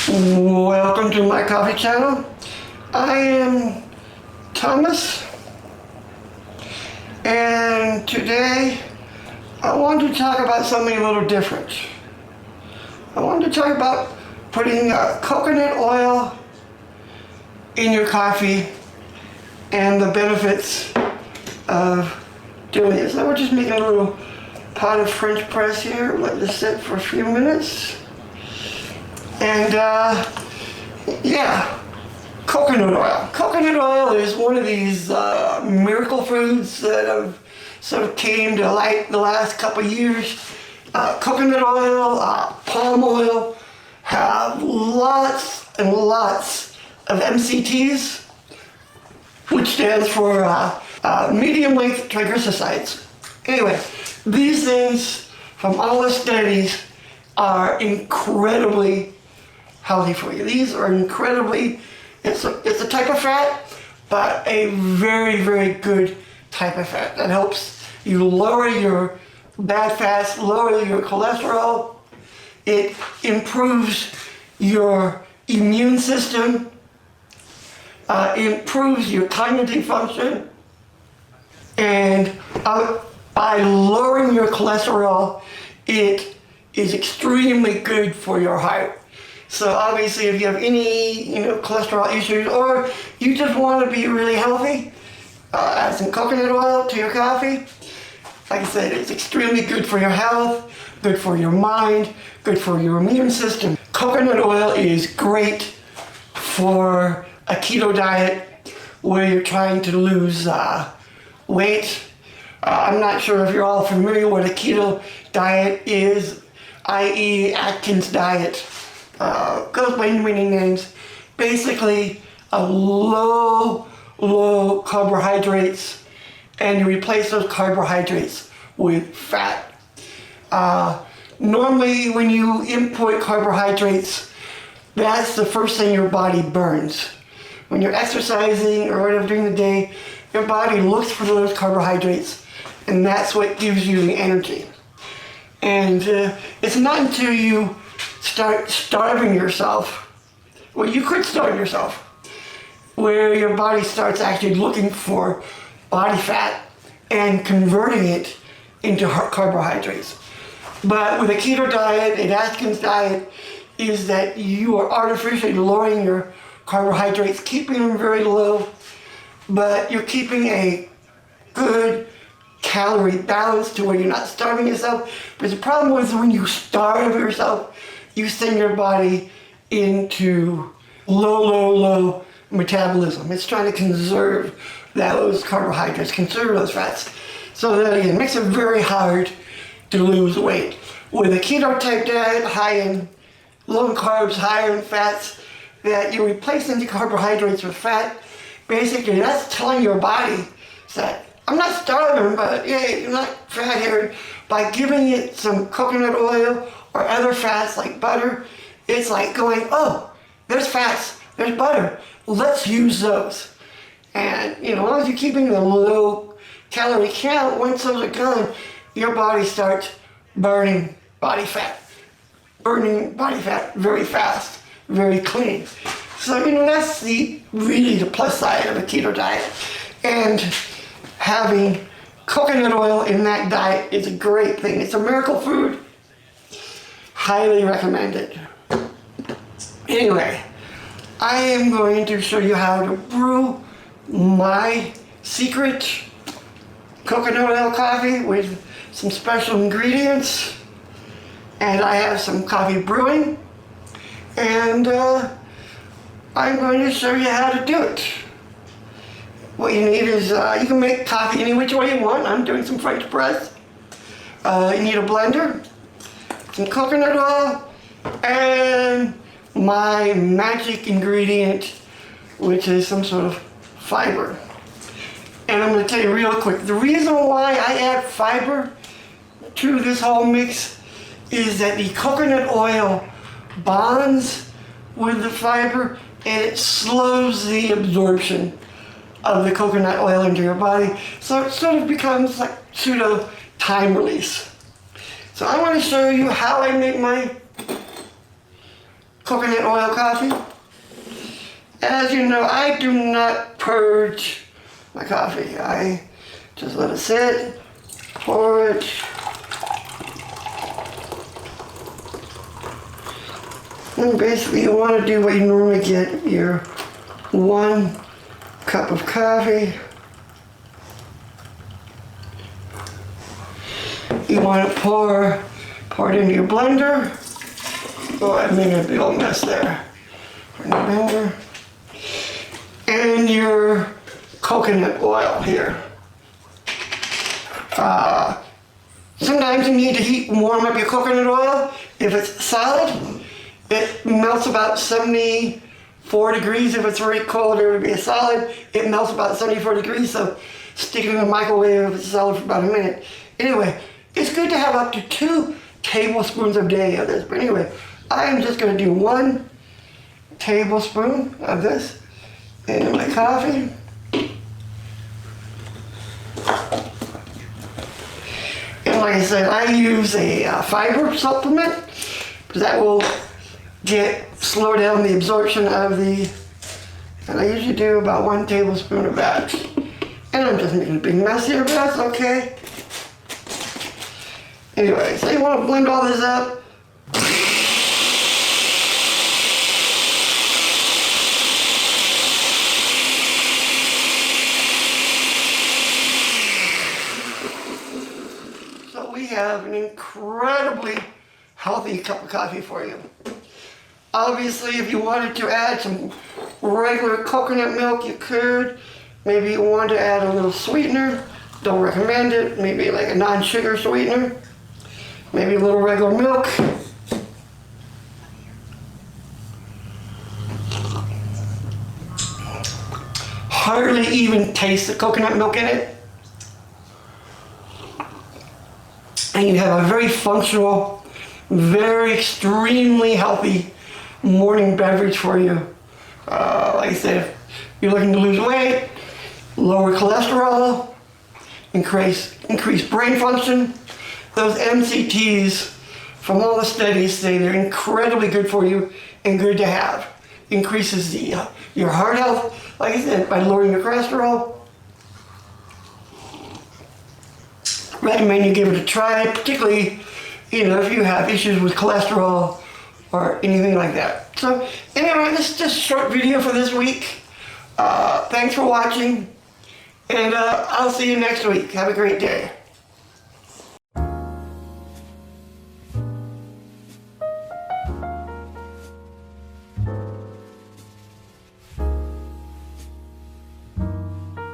Welcome to my coffee channel. I am Thomas, and today I want to talk about something a little different. I want to talk about putting coconut oil in your coffee and the benefits of doing this. So we're just making a little pot of French press here. Let this sit for a few minutes. And yeah, coconut oil. Coconut oil is one of these miracle foods that have sort of came to light the last couple of years. Coconut oil, palm oil have lots and lots of MCTs, which stands for medium length triglycerides. Anyway, these things from all the studies are incredibly healthy for you. These are incredibly, it's a type of fat, but a very, very good type of fat that helps you lower your bad fats, lower your cholesterol. It improves your immune system, improves your cognitive function, and by lowering your cholesterol, it is extremely good for your heart. So obviously, if you have any cholesterol issues, or you just want to be really healthy, add some coconut oil to your coffee. Like I said, it's extremely good for your health, good for your mind, good for your immune system. Coconut oil is great for a keto diet where you're trying to lose weight. I'm not sure if you're all familiar with a keto diet is, i.e. Atkins diet. Goes by many names. Basically, a low carbohydrates, and you replace those carbohydrates with fat. Normally, when you input carbohydrates, that's the first thing your body burns. When you're exercising or whatever during the day, your body looks for those carbohydrates, and that's what gives you the energy. And it's not until you start starving yourself, well, you could starve yourself, where your body starts actually looking for body fat and converting it into carbohydrates. But with a keto diet, an Atkins diet, is that you are artificially lowering your carbohydrates, keeping them very low, but you're keeping a good calorie balance to where you're not starving yourself. But the problem is when you starve yourself, you send your body into low metabolism. It's trying to conserve those carbohydrates, conserve those fats. So that again makes it very hard to lose weight. With a keto type diet, high in low in carbs, higher in fats, that you replace the carbohydrates with fat, basically that's telling your body that I'm not starving, but yeah, you're not fat here. By giving it some coconut oil or other fats like butter, it's like going, oh, there's fats, there's butter, let's use those. And as long as you're keeping the low calorie count, once those are gone, your body starts burning body fat very fast, very clean. So that's really the plus side of a keto diet. And having coconut oil in that diet is a great thing. It's a miracle food. Highly recommended. Anyway, I am going to show you how to brew my secret coconut oil coffee with some special ingredients. And I have some coffee brewing. And I'm going to show you how to do it. What you need is, you can make coffee any which way you want. I'm doing some French press. You need a blender, some coconut oil, and my magic ingredient, which is some sort of fiber. And I'm going to tell you real quick, the reason why I add fiber to this whole mix is that the coconut oil bonds with the fiber and it slows the absorption of the coconut oil into your body, so it sort of becomes like pseudo time release. So I want to show you how I make my coconut oil coffee. As you know, I do not purge my coffee. I just let it sit, pour it. And basically you want to do what you normally get, your 1 cup of coffee. You want to pour it into your blender. Oh, I made a big old mess there. Pour in the blender. And your coconut oil here. Sometimes you need to heat and warm up your coconut oil. If it's solid, it melts about 74 degrees. If it's very cold, it would be a solid. It melts about 74 degrees, so stick it in the microwave if it's solid for about a minute. Anyway, it's good to have up to 2 tablespoons a day of this. But anyway, I am just going to do 1 tablespoon of this in my coffee. And like I said, I use a fiber supplement because that will slow down the absorption of the, and I usually do about 1 tablespoon of that. And I'm just making a big mess here, but that's okay. Anyway, so you want to blend all this up. So we have an incredibly healthy cup of coffee for you. Obviously, if you wanted to add some regular coconut milk, you could. Maybe you want to add a little sweetener. Don't recommend it. Maybe like a non-sugar sweetener. Maybe a little regular milk. Hardly even taste the coconut milk in it. And you have a very functional, very extremely healthy morning beverage for you. Like I said, if you're looking to lose weight, lower cholesterol, increase brain function, those MCTs from all the studies say they're incredibly good for you and good to have. Increases your heart health, like I said, by lowering your cholesterol. Recommend you give it a try, particularly if you have issues with cholesterol or anything like that. So anyway, this is just a short video for this week. Thanks for watching, and I'll see you next week. Have a great day.